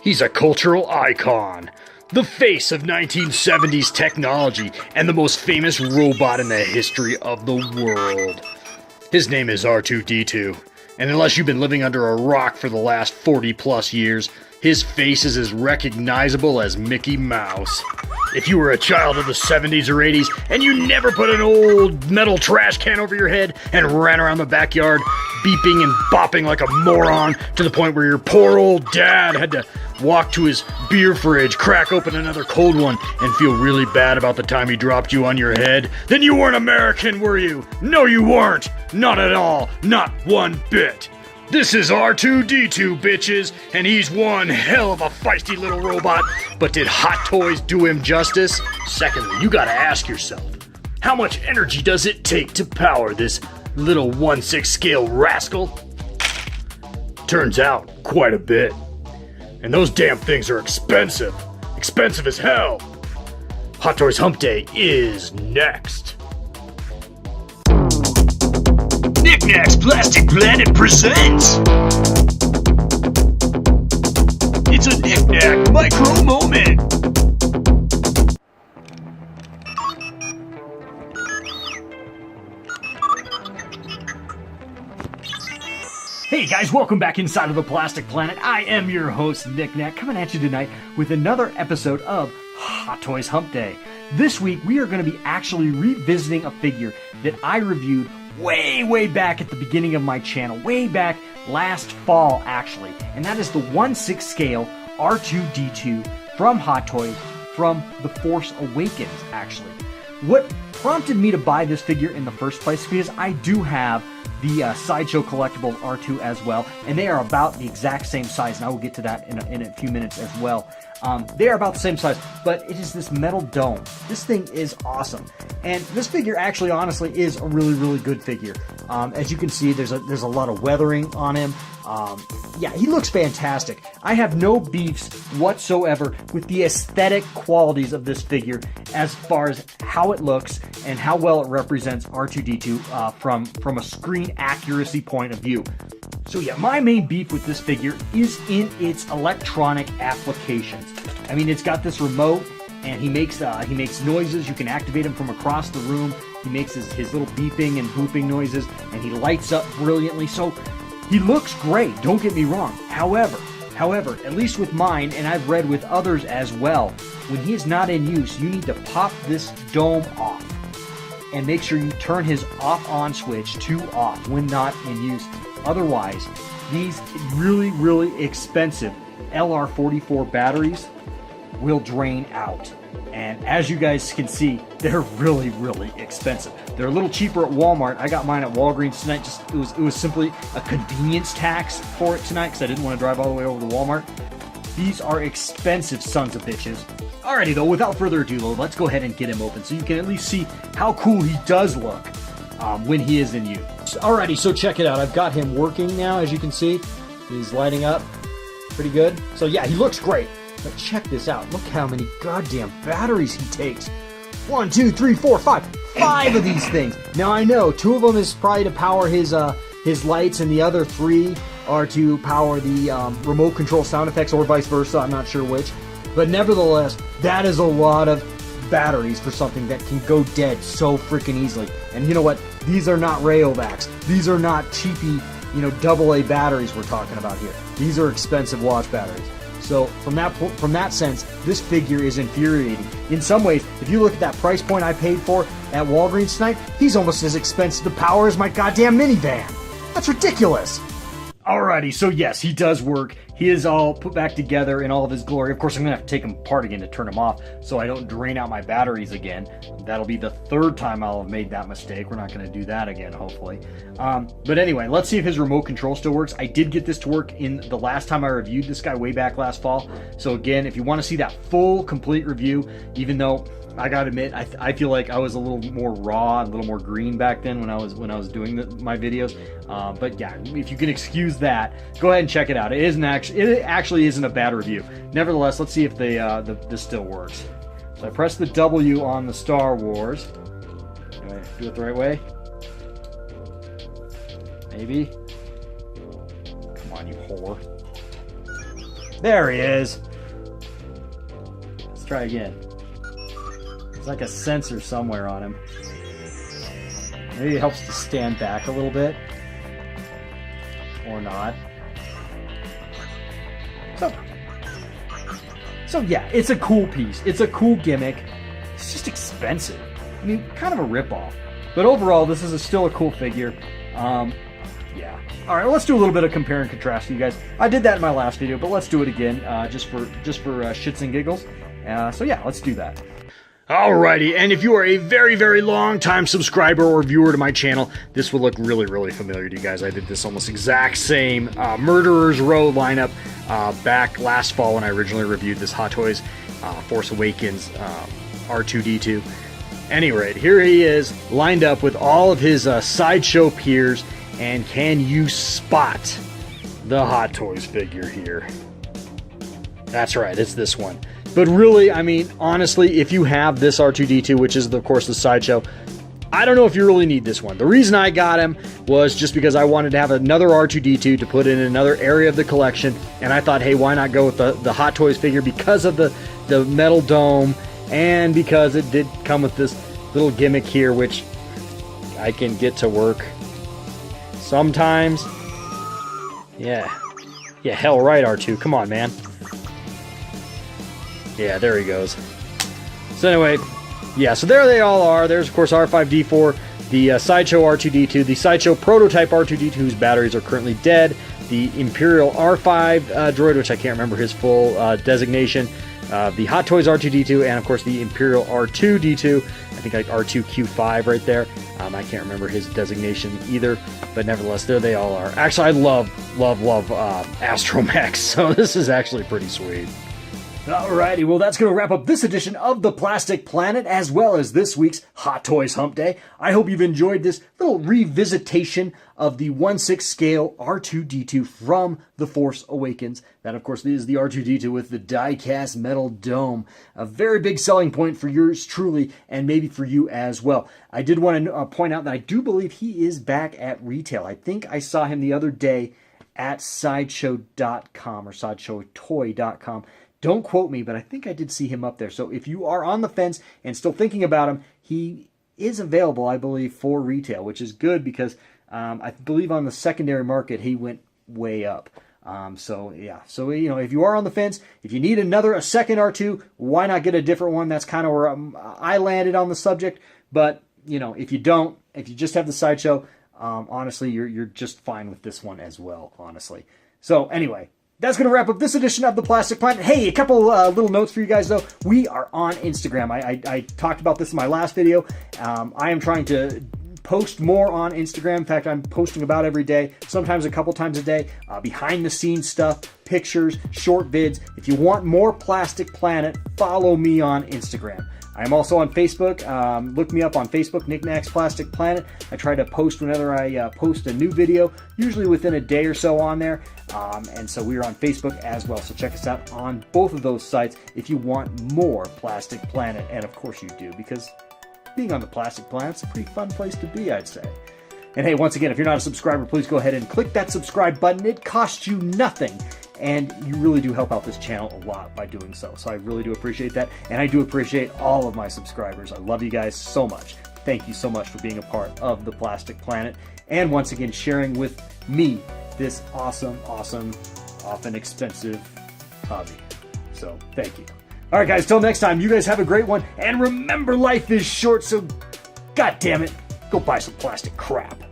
He's a cultural icon, the face of 1970s technology, and the most famous robot in the history of the world. His name is R2-D2, and unless you've been living under a rock for the last 40 plus years, his face is as recognizable as Mickey Mouse. If you were a child of the 70s or 80s and you never put an old metal trash can over your head and ran around the backyard beeping and bopping like a moron to the point where your poor old dad had to walk to his beer fridge, crack open another cold one, and feel really bad about the time he dropped you on your head, then you weren't American, were you? No, you weren't. Not at all. Not one bit. This is R2-D2, bitches, and he's one hell of a feisty little robot, but did Hot Toys do him justice? Secondly, you gotta ask yourself, how much energy does it take to power this little 1/6 scale rascal? Turns out, quite a bit. And those damn things are expensive. Expensive as hell. Hot Toys Hump Day is next. Knickknack's Plastic Planet presents. It's a Knickknack micro moment. Hey guys, welcome back inside of the Plastic Planet. I am your host, Knickknack, coming at you tonight with another episode of Hot Toys Hump Day. This week, we are going to be actually revisiting a figure that I reviewed way back at the beginning of my channel, way back last fall, actually. And that is the 1/6 scale R2-D2 from Hot Toys from The Force Awakens, actually. What prompted me to buy this figure in the first place, because I do have the Sideshow Collectable R2 as well, and they are about the exact same size, and I will get to that in a few minutes as well. They are about the same size, but it is this metal dome. This thing is awesome, and this figure actually, honestly, is a really good figure. As you can see, there's a lot of weathering on him. Yeah, he looks fantastic. I have no beefs whatsoever with the aesthetic qualities of this figure as far as how it looks and how well it represents R2-D2 from a screen accuracy point of view. So yeah, my main beef with this figure is in its electronic applications. I mean, it's got this remote, and he makes noises. You can activate him from across the room. He makes his little beeping and booping noises, and he lights up brilliantly. So he looks great, don't get me wrong. However, at least with mine, and I've read with others as well, when he is not in use, you need to pop this dome off and make sure you turn his off-on switch to off when not in use. Otherwise, these really expensive LR44 batteries will drain out. And as you guys can see, they're really expensive. They're a little cheaper at Walmart. I got mine at Walgreens tonight. It was simply a convenience tax for it tonight because I didn't want to drive all the way over to Walmart. These are expensive sons of bitches. Alrighty though, without further ado though, let's go ahead and get him open so you can at least see how cool he does look when he is in use. Alrighty, so check it out. I've got him working now, as you can see. He's lighting up pretty good. So yeah, he looks great. But check this out. Look how many goddamn batteries he takes. 1, 2, 3, 4, 5. 5 of these things. Now I know 2 of them is probably to power his lights, and the other 3 are to power the remote control sound effects, or vice versa. I'm not sure which. But nevertheless, that is a lot of batteries for something that can go dead so freaking easily. And you know what? These are not Rayovacs. These are not cheapy, AA batteries we're talking about here. These are expensive watch batteries. So from that sense, this figure is infuriating. In some ways, if you look at that price point I paid for at Walgreens tonight, he's almost as expensive to power as my goddamn minivan. That's ridiculous. Alrighty, so yes, he does work. He is all put back together in all of his glory. Of course, I'm going to have to take him apart again to turn him off so I don't drain out my batteries again. That'll be the 3rd time I'll have made that mistake. We're not going to do that again, hopefully. But anyway, let's see if his remote control still works. I did get this to work in the last time I reviewed this guy way back last fall. So again, if you want to see that full, complete review, even though I gotta admit, I feel like I was a little more raw, a little more green back then when I was doing my videos. But yeah, if you can excuse that, go ahead and check it out. It actually isn't a bad review. Nevertheless, let's see if this still works. So I press the W on the Star Wars. Do I do it the right way? Maybe. Come on, you whore. There he is. Let's try again. There's like a sensor somewhere on him. Maybe it helps to stand back a little bit. Or not. So yeah, it's a cool piece. It's a cool gimmick. It's just expensive. I mean, kind of a ripoff. But overall, this is still a cool figure. Yeah. All right, let's do a little bit of compare and contrast, you guys. I did that in my last video, but let's do it again, just for shits and giggles. So yeah, let's do that. Alrighty, and if you are a very, very long time subscriber or viewer to my channel, this will look really, really familiar to you guys. I did this almost exact same Murderer's Row lineup back last fall when I originally reviewed this Hot Toys Force Awakens R2-D2. Anyway, here he is, lined up with all of his Sideshow peers, and can you spot the Hot Toys figure here? That's right, it's this one. But really, I mean, honestly, if you have this R2-D2, which is, of course, the Sideshow, I don't know if you really need this one. The reason I got him was just because I wanted to have another R2-D2 to put in another area of the collection, and I thought, hey, why not go with the Hot Toys figure because of the metal dome, and because it did come with this little gimmick here, which I can get to work sometimes. Yeah, hell right, R2. Come on, man. Yeah, there he goes. So anyway, yeah, so there they all are. There's, of course, R5-D4, the Sideshow R2-D2, the Sideshow prototype R2-D2, whose batteries are currently dead, the Imperial R5 droid, which I can't remember his full designation, the Hot Toys R2-D2, and, of course, the Imperial R2-D2. I think like R2-Q5 right there. I can't remember his designation either, but nevertheless, there they all are. Actually, I love astromechs, so this is actually pretty sweet. Alrighty, well that's going to wrap up this edition of the Plastic Planet, as well as this week's Hot Toys Hump Day. I hope you've enjoyed this little revisitation of the 1/6 scale R2-D2 from The Force Awakens. That, of course, is the R2-D2 with the die-cast metal dome. A very big selling point for yours truly, and maybe for you as well. I did want to point out that I do believe he is back at retail. I think I saw him the other day at Sideshow.com or SideshowToy.com. Don't quote me, but I think I did see him up there. So if you are on the fence and still thinking about him, he is available, I believe, for retail, which is good because I believe on the secondary market he went way up. So yeah, so you know, if you are on the fence, if you need a second R2, why not get a different one? That's kind of where I landed on the subject. But you know, if you don't, if you just have the Sideshow, honestly, you're just fine with this one as well, honestly. So anyway, that's going to wrap up this edition of the Plastic Planet. Hey, a couple little notes for you guys, though. We are on Instagram. I talked about this in my last video. I am trying to post more on Instagram. In fact, I'm posting about every day, sometimes a couple times a day, behind-the-scenes stuff, pictures, short vids. If you want more Plastic Planet, follow me on Instagram. I'm also on Facebook. Look me up on Facebook, Knickknacks Plastic Planet. I try to post whenever I post a new video, usually within a day or so on there. And so we are on Facebook as well. So check us out on both of those sites if you want more Plastic Planet. And of course you do, because being on the Plastic Planet is a pretty fun place to be, I'd say. And hey, once again, if you're not a subscriber, please go ahead and click that subscribe button. It costs you nothing. And you really do help out this channel a lot by doing so. So I really do appreciate that. And I do appreciate all of my subscribers. I love you guys so much. Thank you so much for being a part of the Plastic Planet. And once again, sharing with me this awesome, often expensive hobby. So thank you. All right, guys, till next time, you guys have a great one. And remember, life is short, so God damn it, go buy some plastic crap.